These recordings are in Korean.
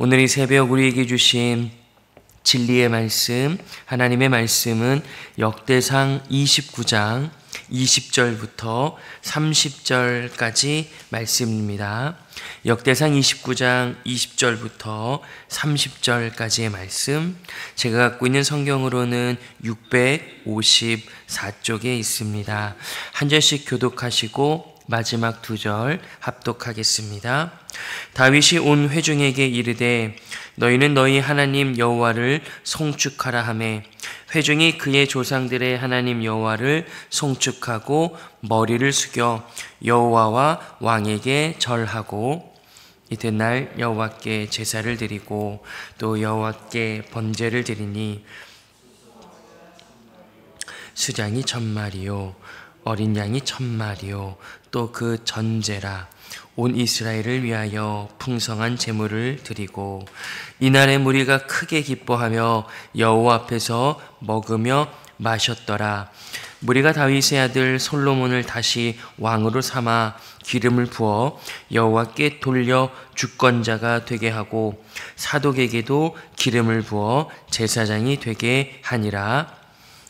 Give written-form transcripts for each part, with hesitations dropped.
오늘 이 새벽 우리에게 주신 진리의 말씀, 하나님의 말씀은 역대상 29장 20절부터 30절까지 말씀입니다. 역대상 29장 20절부터 30절까지의 말씀, 제가 갖고 있는 성경으로는 654쪽에 있습니다. 한 절씩 교독하시고 마지막 두 절 합독하겠습니다. 다윗이 온 회중에게 이르되 너희는 너희 하나님 여호와를 송축하라 하매 회중이 그의 조상들의 하나님 여호와를 송축하고 머리를 숙여 여호와와 왕에게 절하고 이튿날 여호와께 제사를 드리고 또 여호와께 번제를 드리니 수장이 1000마리요 어린 양이 1000마리요 또 그 전제라 온 이스라엘을 위하여 풍성한 제물을 드리고 이날에 무리가 크게 기뻐하며 여호와 앞에서 먹으며 마셨더라. 무리가 다윗의 아들 솔로몬을 다시 왕으로 삼아 기름을 부어 여호와께 돌려 주권자가 되게 하고 사독에게도 기름을 부어 제사장이 되게 하니라.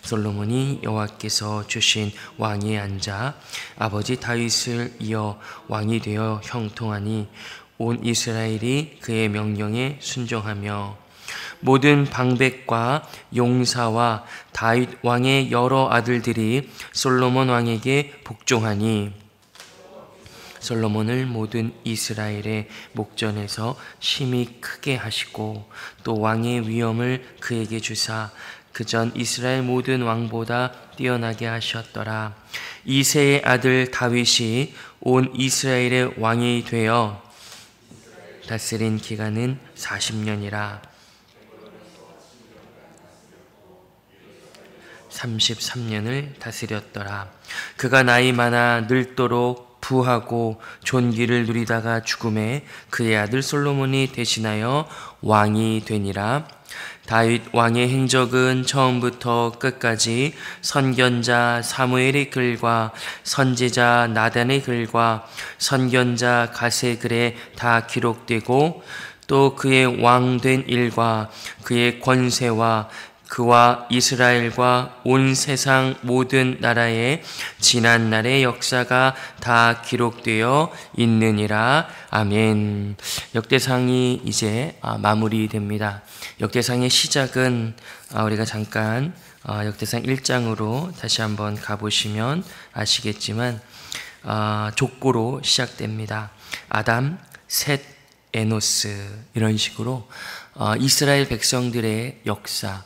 솔로몬이 여호와께서 주신 왕위에 앉아 아버지 다윗을 이어 왕이 되어 형통하니 온 이스라엘이 그의 명령에 순종하며 모든 방백과 용사와 다윗 왕의 여러 아들들이 솔로몬 왕에게 복종하니 솔로몬을 모든 이스라엘의 목전에서 심히 크게 하시고 또 왕의 위엄을 그에게 주사 그전 이스라엘 모든 왕보다 뛰어나게 하셨더라. 이새의 아들 다윗이 온 이스라엘의 왕이 되어 다스린 기간은 40년이라 33년을 다스렸더라. 그가 나이 많아 늙도록 부하고 존귀를 누리다가 죽음에 그의 아들 솔로몬이 대신하여 왕이 되니라. 다윗 왕의 행적은 처음부터 끝까지 선견자 사무엘의 글과 선지자 나단의 글과 선견자 갓의 글에 다 기록되고 또 그의 왕된 일과 그의 권세와 그와 이스라엘과 온 세상 모든 나라의 지난 날의 역사가 다 기록되어 있느니라. 아멘. 역대상이 이제 마무리됩니다. 역대상의 시작은 우리가 잠깐 역대상 1장으로 다시 한번 가보시면 아시겠지만 족보로 시작됩니다. 아담, 셋, 에노스 이런 식으로 이스라엘 백성들의 역사,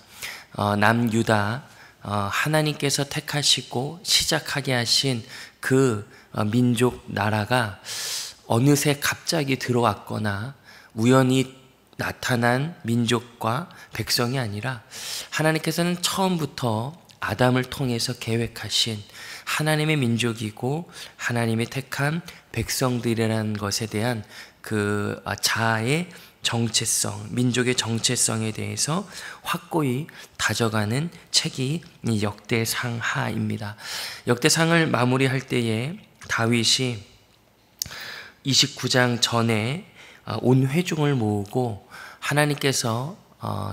남유다 하나님께서 택하시고 시작하게 하신 그 민족 나라가 어느새 갑자기 들어왔거나 우연히 나타난 민족과 백성이 아니라 하나님께서는 처음부터 아담을 통해서 계획하신 하나님의 민족이고 하나님의 택한 백성들이라는 것에 대한 그 자아의 정체성, 민족의 정체성에 대해서 확고히 다져가는 책이 이 역대상하입니다. 역대상을 마무리할 때에 다윗이 29장 전에 온 회중을 모으고 하나님께서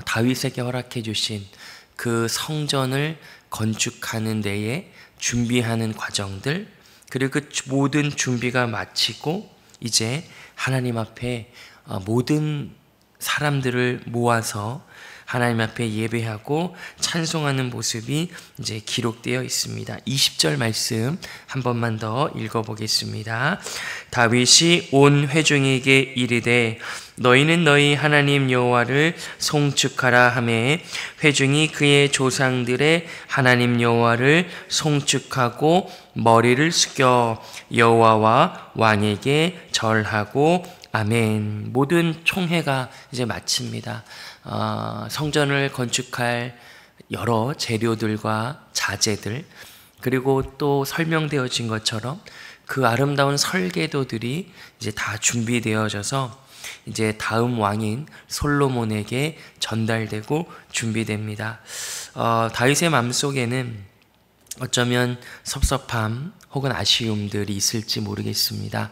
다윗에게 허락해 주신 그 성전을 건축하는 데에 준비하는 과정들, 그리고 그 모든 준비가 마치고 이제 하나님 앞에 모든 사람들을 모아서 하나님 앞에 예배하고 찬송하는 모습이 이제 기록되어 있습니다. 20절 말씀 한 번만 더 읽어보겠습니다. 다윗이 온 회중에게 이르되 너희는 너희 하나님 여호와를 송축하라 하매 회중이 그의 조상들의 하나님 여호와를 송축하고 머리를 숙여 여호와와 왕에게 절하고 아멘. 모든 총회가 이제 마칩니다. 성전을 건축할 여러 재료들과 자재들, 그리고 또 설명되어진 것처럼 그 아름다운 설계도들이 이제 다 준비되어져서 이제 다음 왕인 솔로몬에게 전달되고 준비됩니다. 다윗의 마음속에는 어쩌면 섭섭함 혹은 아쉬움들이 있을지 모르겠습니다.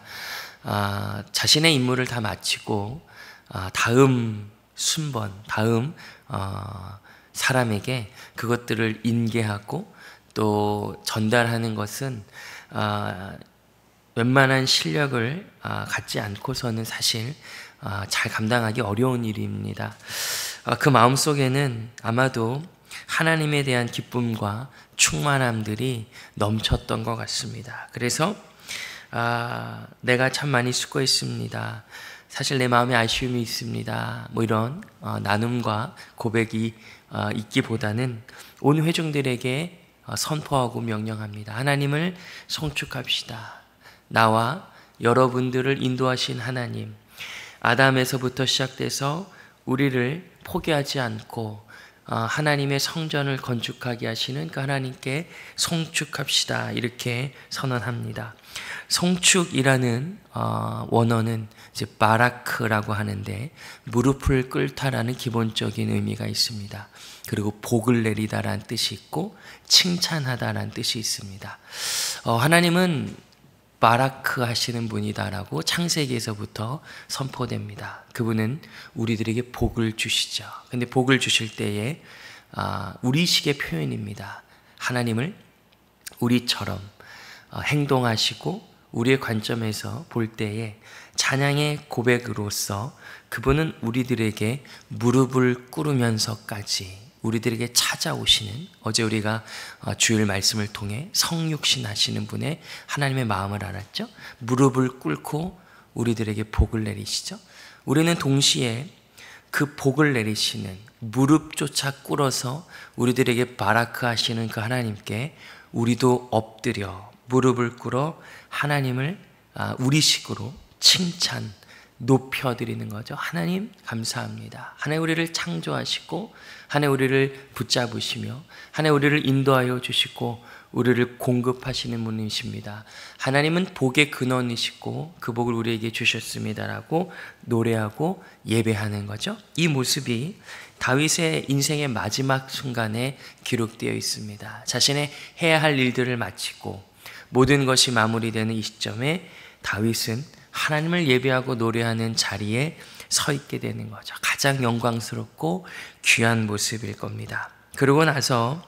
자신의 임무를 다 마치고 다음 순번, 다음 사람에게 그것들을 인계하고 또 전달하는 것은 웬만한 실력을 갖지 않고서는 사실 잘 감당하기 어려운 일입니다. 그 마음속에는 아마도 하나님에 대한 기쁨과 충만함들이 넘쳤던 것 같습니다. 그래서 내가 참 많이 수고했습니다. 사실 내 마음에 아쉬움이 있습니다. 뭐 이런 나눔과 고백이 있기보다는 온 회중들에게 선포하고 명령합니다. 하나님을 송축합시다. 나와 여러분들을 인도하신 하나님, 아담에서부터 시작돼서 우리를 포기하지 않고 하나님의 성전을 건축하게 하시는 그 하나님께 송축합시다. 이렇게 선언합니다. 송축이라는 원어는 이제 바라크라고 하는데 무릎을 꿇다라는 기본적인 의미가 있습니다. 그리고 복을 내리다라는 뜻이 있고 칭찬하다라는 뜻이 있습니다. 하나님은 바라크 하시는 분이다라고 창세기에서부터 선포됩니다. 그분은 우리들에게 복을 주시죠. 근데 복을 주실 때에 우리식의 표현입니다. 하나님을 우리처럼 행동하시고 우리의 관점에서 볼 때에 찬양의 고백으로서 그분은 우리들에게 무릎을 꿇으면서까지 우리들에게 찾아오시는, 어제 우리가 주일 말씀을 통해 성육신 하시는 분의 하나님의 마음을 알았죠. 무릎을 꿇고 우리들에게 복을 내리시죠. 우리는 동시에 그 복을 내리시는, 무릎조차 꿇어서 우리들에게 바라크 하시는 그 하나님께 우리도 엎드려 무릎을 꿇어 하나님을 우리식으로 칭찬, 높여드리는 거죠. 하나님 감사합니다. 하나님 우리를 창조하시고 하나님 우리를 붙잡으시며 하나님 우리를 인도하여 주시고 우리를 공급하시는 분이십니다. 하나님은 복의 근원이시고 그 복을 우리에게 주셨습니다라고 노래하고 예배하는 거죠. 이 모습이 다윗의 인생의 마지막 순간에 기록되어 있습니다. 자신의 해야 할 일들을 마치고 모든 것이 마무리되는 이 시점에 다윗은 하나님을 예배하고 노래하는 자리에 서 있게 되는 거죠. 가장 영광스럽고 귀한 모습일 겁니다. 그러고 나서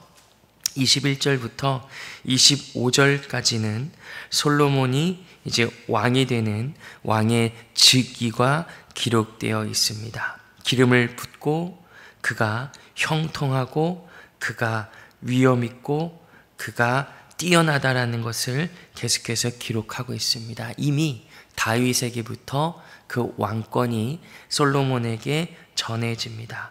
21절부터 25절까지는 솔로몬이 이제 왕이 되는 왕의 즉위가 기록되어 있습니다. 기름을 붓고 그가 형통하고 그가 위엄 있고 그가 뛰어나다라는 것을 계속해서 기록하고 있습니다. 이미 다윗에게부터 그 왕권이 솔로몬에게 전해집니다.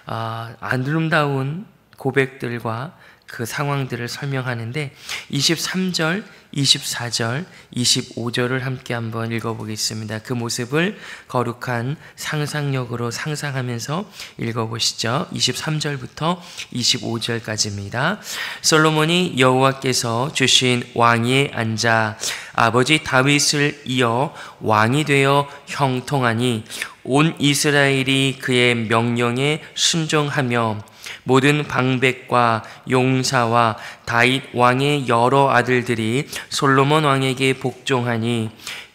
아름다운 고백들과 그 상황들을 설명하는데 23절, 24절, 25절을 함께 한번 읽어보겠습니다. 그 모습을 거룩한 상상력으로 상상하면서 읽어보시죠. 23절부터 25절까지입니다. 솔로몬이 여호와께서 주신 왕위에 앉아 아버지 다윗을 이어 왕이 되어 형통하니 온 이스라엘이 그의 명령에 순종하며 모든 방백과 용사와 다윗 왕의 여러 아들들이 솔로몬 왕에게 복종하니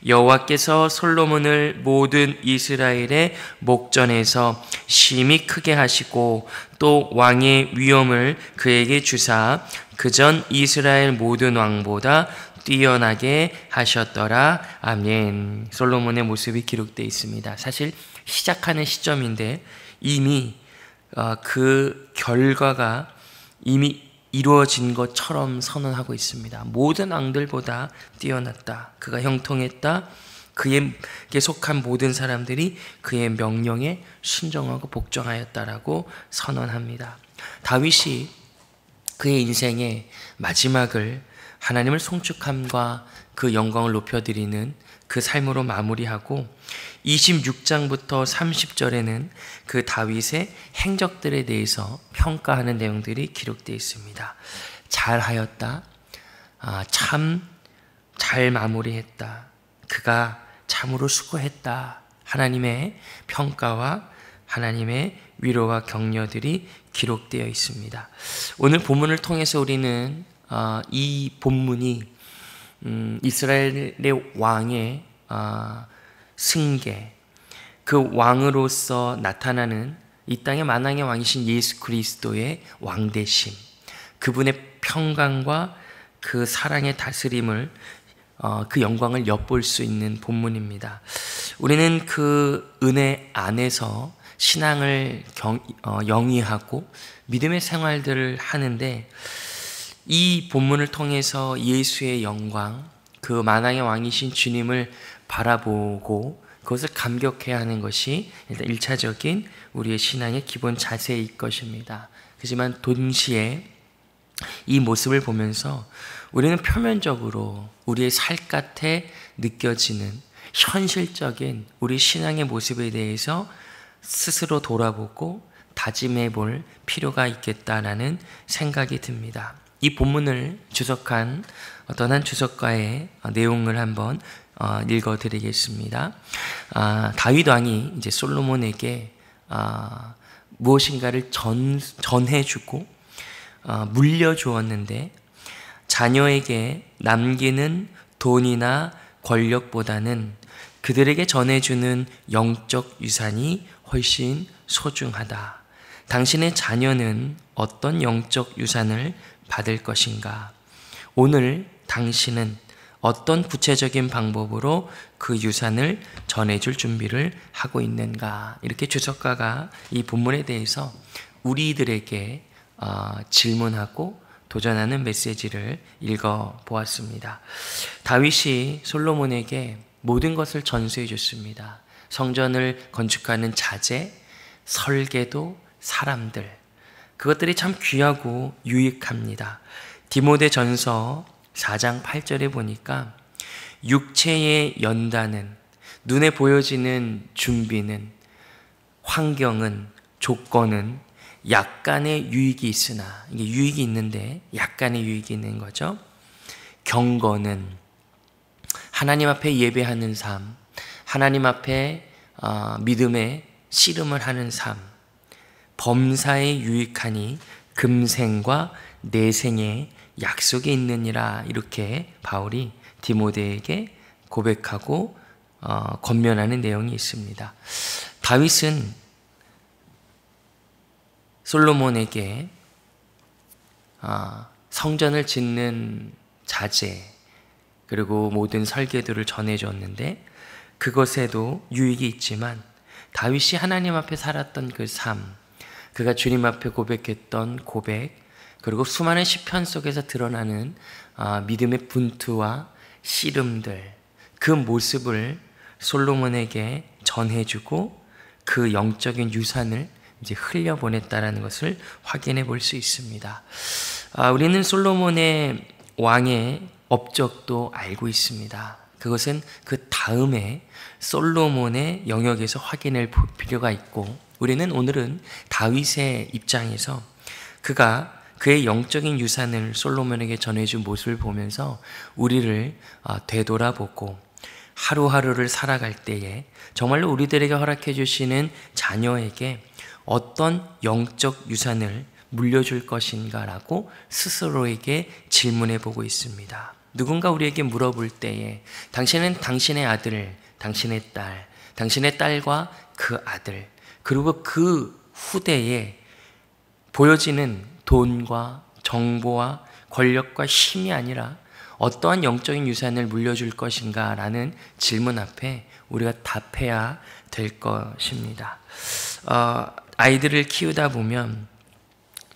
여호와께서 솔로몬을 모든 이스라엘의 목전에서 심히 크게 하시고 또 왕의 위엄을 그에게 주사 그전 이스라엘 모든 왕보다 뛰어나게 하셨더라. 아멘. 솔로몬의 모습이 기록되어 있습니다. 사실 시작하는 시점인데 이미 그 결과가 이미 이루어진 것처럼 선언하고 있습니다. 모든 왕들보다 뛰어났다. 그가 형통했다. 그에게 속한 모든 사람들이 그의 명령에 순종하고 복종하였다라고 선언합니다. 다윗이 그의 인생의 마지막을 하나님을 송축함과 그 영광을 높여드리는 그 삶으로 마무리하고 26장부터 30절에는 그 다윗의 행적들에 대해서 평가하는 내용들이 기록되어 있습니다. 잘하였다. 참 잘 마무리했다. 그가 참으로 수고했다. 하나님의 평가와 하나님의 위로와 격려들이 기록되어 있습니다. 오늘 본문을 통해서 우리는 이 본문이 이스라엘의 왕의 승계, 그 왕으로서 나타나는 이 땅의 만왕의 왕이신 예수 그리스도의 왕되심, 그분의 평강과 그 사랑의 다스림을 그 영광을 엿볼 수 있는 본문입니다. 우리는 그 은혜 안에서 신앙을 영위하고 믿음의 생활들을 하는데, 이 본문을 통해서 예수의 영광, 그 만왕의 왕이신 주님을 바라보고 그것을 감격해야 하는 것이 일단 1차적인 우리의 신앙의 기본 자세일 것입니다. 하지만 동시에 이 모습을 보면서 우리는 표면적으로 우리의 살갗에 느껴지는 현실적인 우리 신앙의 모습에 대해서 스스로 돌아보고 다짐해 볼 필요가 있겠다라는 생각이 듭니다. 이 본문을 주석한 어떤 한 주석가의 내용을 한번 읽어드리겠습니다. 다윗 왕이 이제 솔로몬에게 무엇인가를 전해주고 물려주었는데, 자녀에게 남기는 돈이나 권력보다는 그들에게 전해주는 영적 유산이 훨씬 소중하다. 당신의 자녀는 어떤 영적 유산을 받을 것인가? 오늘 당신은 어떤 구체적인 방법으로 그 유산을 전해줄 준비를 하고 있는가? 이렇게 주석가가 이 본문에 대해서 우리들에게 질문하고 도전하는 메시지를 읽어보았습니다. 다윗이 솔로몬에게 모든 것을 전수해 줬습니다. 성전을 건축하는 자재, 설계도, 사람들, 그것들이 참 귀하고 유익합니다. 디모데전서 4장 8절에 보니까 육체의 연단은, 눈에 보여지는 준비는, 환경은, 조건은 약간의 유익이 있으나, 이게 유익이 있는데 약간의 유익이 있는 거죠. 경건은 하나님 앞에 예배하는 삶, 하나님 앞에 믿음의 씨름을 하는 삶, 범사에 유익하니 금생과 내생의 약속이 있느니라. 이렇게 바울이 디모데에게 고백하고 권면하는 내용이 있습니다. 다윗은 솔로몬에게 성전을 짓는 자재, 그리고 모든 설계도를 전해줬는데, 그것에도 유익이 있지만 다윗이 하나님 앞에 살았던 그 삶, 그가 주님 앞에 고백했던 고백, 그리고 수많은 시편 속에서 드러나는 믿음의 분투와 씨름들, 그 모습을 솔로몬에게 전해주고 그 영적인 유산을 이제 흘려보냈다라는 것을 확인해 볼 수 있습니다. 우리는 솔로몬의 왕의 업적도 알고 있습니다. 그것은 그 다음에 솔로몬의 영역에서 확인할 필요가 있고, 우리는 오늘은 다윗의 입장에서 그가 그의 영적인 유산을 솔로몬에게 전해준 모습을 보면서 우리를 되돌아보고 하루하루를 살아갈 때에 정말로 우리들에게 허락해 주시는 자녀에게 어떤 영적 유산을 물려줄 것인가라고 스스로에게 질문해 보고 있습니다. 누군가 우리에게 물어볼 때에 당신은 당신의 아들, 당신의 딸, 당신의 딸과 그 아들, 그리고 그 후대에 보여지는 돈과 정보와 권력과 힘이 아니라 어떠한 영적인 유산을 물려줄 것인가 라는 질문 앞에 우리가 답해야 될 것입니다. 아이들을 키우다 보면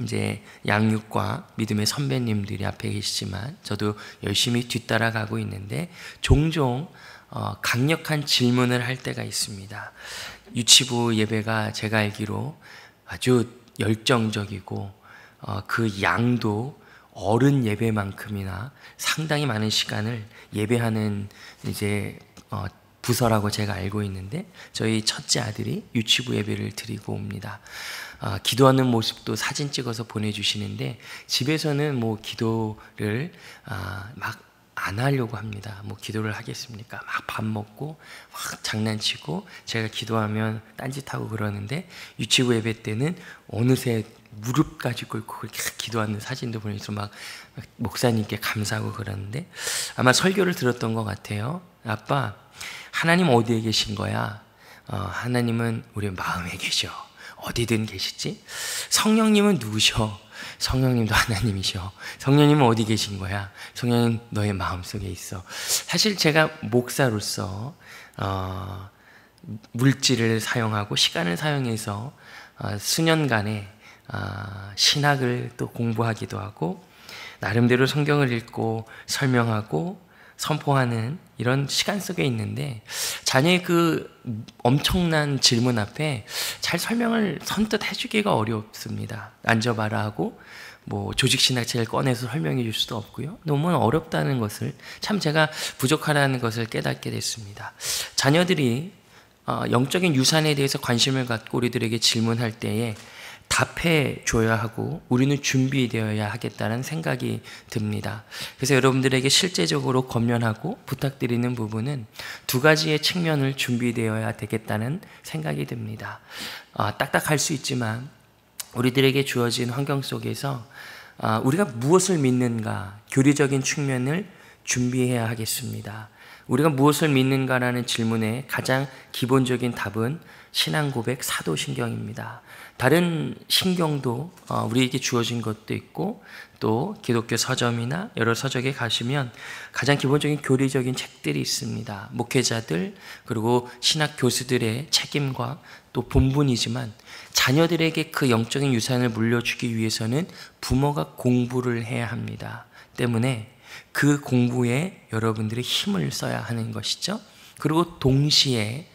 이제 양육과 믿음의 선배님들이 앞에 계시지만 저도 열심히 뒤따라가고 있는데 종종 강력한 질문을 할 때가 있습니다. 유치부 예배가 제가 알기로 아주 열정적이고 그 양도 어른 예배만큼이나 상당히 많은 시간을 예배하는 이제 부서라고 제가 알고 있는데, 저희 첫째 아들이 유치부 예배를 드리고 옵니다. 기도하는 모습도 사진 찍어서 보내주시는데, 집에서는 뭐 기도를 막 안 하려고 합니다. 뭐 기도를 하겠습니까? 막 밥 먹고 막 장난치고 제가 기도하면 딴짓하고 그러는데, 유치부 예배 때는 어느새 무릎까지 꿇고 그렇게 기도하는 사진도 보내서 막 목사님께 감사하고 그러는데, 아마 설교를 들었던 것 같아요. 아빠, 하나님 어디에 계신 거야? 하나님은 우리 마음에 계셔. 어디든 계시지? 성령님은 누구셔? 성령님도 하나님이셔. 성령님은 어디 계신 거야? 성령님 너의 마음속에 있어. 사실 제가 목사로서 물질을 사용하고 시간을 사용해서 수년간의 신학을 또 공부하기도 하고 나름대로 성경을 읽고 설명하고 선포하는 이런 시간 속에 있는데 자녀의 그 엄청난 질문 앞에 잘 설명을 선뜻 해주기가 어렵습니다. 앉아봐라 하고 뭐 조직신학책을 꺼내서 설명해 줄 수도 없고요. 너무 어렵다는 것을 참 제가 부족하다는 것을 깨닫게 됐습니다. 자녀들이 영적인 유산에 대해서 관심을 갖고 우리들에게 질문할 때에 답해 줘야 하고 우리는 준비되어야 하겠다는 생각이 듭니다. 그래서 여러분들에게 실제적으로 권면하고 부탁드리는 부분은 두 가지의 측면을 준비되어야 되겠다는 생각이 듭니다. 딱딱할 수 있지만 우리들에게 주어진 환경 속에서 우리가 무엇을 믿는가, 교리적인 측면을 준비해야 하겠습니다. 우리가 무엇을 믿는가라는 질문에 가장 기본적인 답은 신앙 고백 사도신경입니다. 다른 신경도 우리에게 주어진 것도 있고 또 기독교 서점이나 여러 서적에 가시면 가장 기본적인 교리적인 책들이 있습니다. 목회자들 그리고 신학 교수들의 책임과 또 본분이지만 자녀들에게 그 영적인 유산을 물려주기 위해서는 부모가 공부를 해야 합니다. 때문에 그 공부에 여러분들이 힘을 써야 하는 것이죠. 그리고 동시에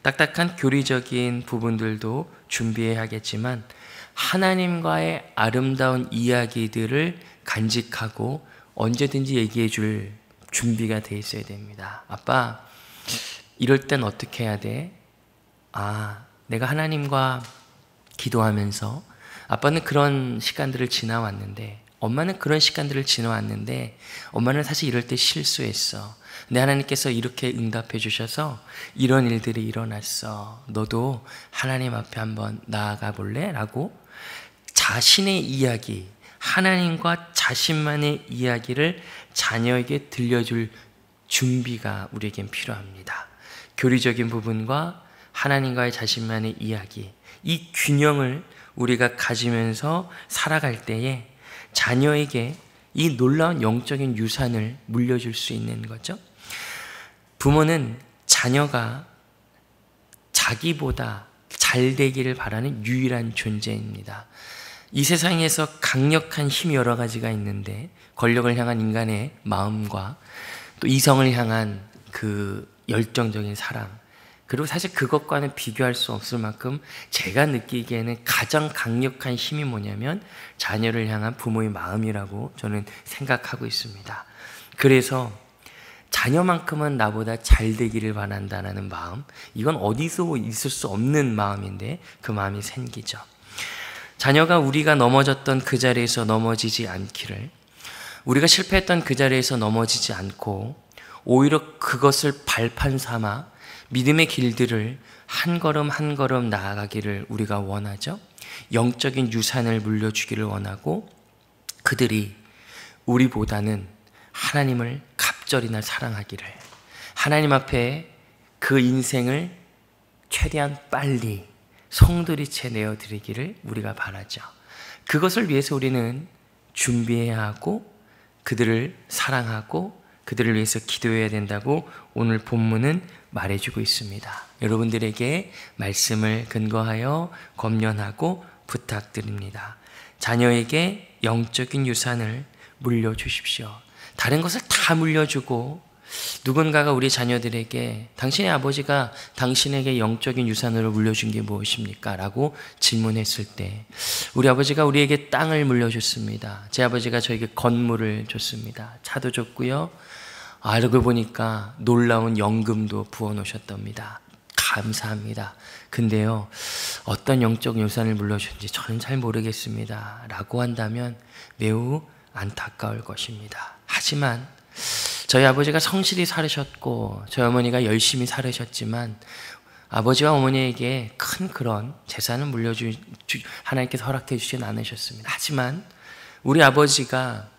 딱딱한 교리적인 부분들도 준비해야겠지만 하나님과의 아름다운 이야기들을 간직하고 언제든지 얘기해 줄 준비가 돼 있어야 됩니다. 아빠, 이럴 땐 어떻게 해야 돼? 내가 하나님과 기도하면서 아빠는 그런 시간들을 지나왔는데 엄마는 그런 시간들을 지나왔는데 엄마는 사실 이럴 때 실수했어. 내 하나님께서 이렇게 응답해 주셔서 이런 일들이 일어났어. 너도 하나님 앞에 한번 나아가 볼래? 라고 자신의 이야기, 하나님과 자신만의 이야기를 자녀에게 들려줄 준비가 우리에겐 필요합니다. 교리적인 부분과 하나님과의 자신만의 이야기, 이 균형을 우리가 가지면서 살아갈 때에 자녀에게 이 놀라운 영적인 유산을 물려줄 수 있는 거죠. 부모는 자녀가 자기보다 잘 되기를 바라는 유일한 존재입니다. 이 세상에서 강력한 힘이 여러 가지가 있는데 권력을 향한 인간의 마음과 또 이성을 향한 그 열정적인 사랑, 그리고 사실 그것과는 비교할 수 없을 만큼 제가 느끼기에는 가장 강력한 힘이 뭐냐면 자녀를 향한 부모의 마음이라고 저는 생각하고 있습니다. 그래서 자녀만큼은 나보다 잘 되기를 바란다는 마음, 이건 어디서 있을 수 없는 마음인데 그 마음이 생기죠. 자녀가 우리가 넘어졌던 그 자리에서 넘어지지 않기를, 우리가 실패했던 그 자리에서 넘어지지 않고 오히려 그것을 발판 삼아 믿음의 길들을 한 걸음 한 걸음 나아가기를 우리가 원하죠. 영적인 유산을 물려주기를 원하고 그들이 우리보다는 하나님을 갑절이나 사랑하기를, 하나님 앞에 그 인생을 최대한 빨리 송두리째 내어드리기를 우리가 바라죠. 그것을 위해서 우리는 준비해야 하고 그들을 사랑하고 그들을 위해서 기도해야 된다고 오늘 본문은 말해주고 있습니다. 여러분들에게 말씀을 근거하여 권면하고 부탁드립니다. 자녀에게 영적인 유산을 물려주십시오. 다른 것을 다 물려주고 누군가가 우리 자녀들에게 당신의 아버지가 당신에게 영적인 유산으로 물려준 게 무엇입니까? 라고 질문했을 때 우리 아버지가 우리에게 땅을 물려줬습니다. 제 아버지가 저에게 건물을 줬습니다. 차도 줬고요. 알고 보니까 놀라운 연금도 부어놓으셨답니다. 감사합니다. 근데요, 어떤 영적 유산을 물려주는지 저는 잘 모르겠습니다. 라고 한다면 매우 안타까울 것입니다. 하지만 저희 아버지가 성실히 살으셨고 저희 어머니가 열심히 살으셨지만 아버지와 어머니에게 큰 그런 재산을 하나님께서 허락해 주진 않으셨습니다. 하지만 우리 아버지가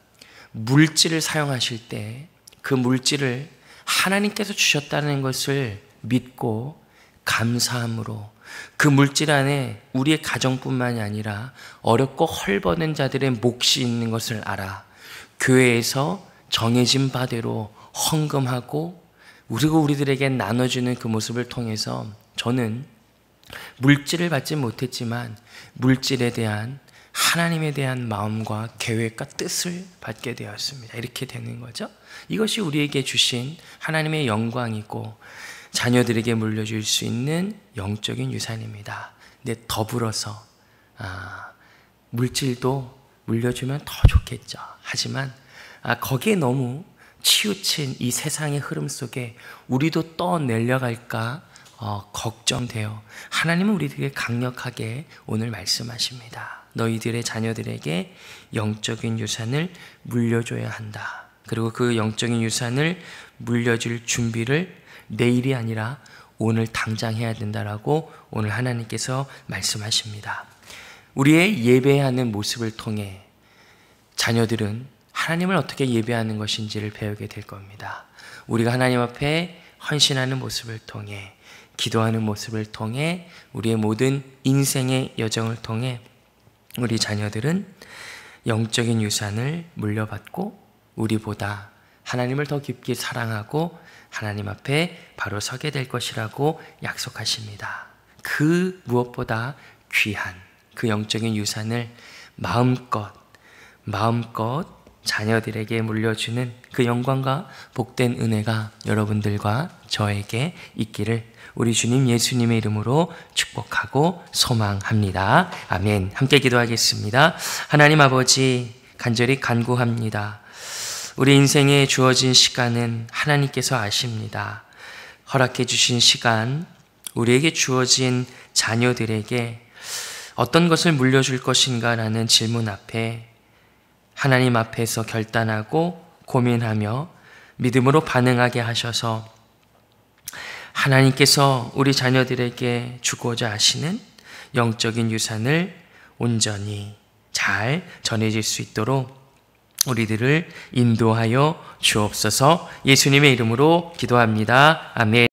물질을 사용하실 때 그 물질을 하나님께서 주셨다는 것을 믿고 감사함으로 그 물질 안에 우리의 가정뿐만이 아니라 어렵고 헐벗은 자들의 몫이 있는 것을 알아 교회에서 정해진 바대로 헌금하고 그리고 우리들에게 나눠주는 그 모습을 통해서 저는 물질을 받지 못했지만 물질에 대한 하나님에 대한 마음과 계획과 뜻을 받게 되었습니다. 이렇게 되는 거죠. 이것이 우리에게 주신 하나님의 영광이고 자녀들에게 물려줄 수 있는 영적인 유산입니다. 근데 더불어서 물질도 물려주면 더 좋겠죠. 하지만 거기에 너무 치우친 이 세상의 흐름 속에 우리도 떠내려갈까 걱정돼요. 하나님은 우리들에게 강력하게 오늘 말씀하십니다. 너희들의 자녀들에게 영적인 유산을 물려줘야 한다. 그리고 그 영적인 유산을 물려줄 준비를 내일이 아니라 오늘 당장 해야 된다라고 오늘 하나님께서 말씀하십니다. 우리의 예배하는 모습을 통해 자녀들은 하나님을 어떻게 예배하는 것인지를 배우게 될 겁니다. 우리가 하나님 앞에 헌신하는 모습을 통해 기도하는 모습을 통해 우리의 모든 인생의 여정을 통해 우리 자녀들은 영적인 유산을 물려받고 우리보다 하나님을 더 깊게 사랑하고 하나님 앞에 바로 서게 될 것이라고 약속하십니다. 그 무엇보다 귀한 그 영적인 유산을 마음껏 자녀들에게 물려주는 그 영광과 복된 은혜가 여러분들과 저에게 있기를 우리 주님 예수님의 이름으로 축복하고 소망합니다. 아멘. 함께 기도하겠습니다. 하나님 아버지 간절히 간구합니다. 우리 인생에 주어진 시간은 하나님께서 아십니다. 허락해 주신 시간, 우리에게 주어진 자녀들에게 어떤 것을 물려줄 것인가라는 질문 앞에 하나님 앞에서 결단하고 고민하며 믿음으로 반응하게 하셔서 하나님께서 우리 자녀들에게 주고자 하시는 영적인 유산을 온전히 잘 전해질 수 있도록 우리들을 인도하여 주옵소서. 예수님의 이름으로 기도합니다. 아멘.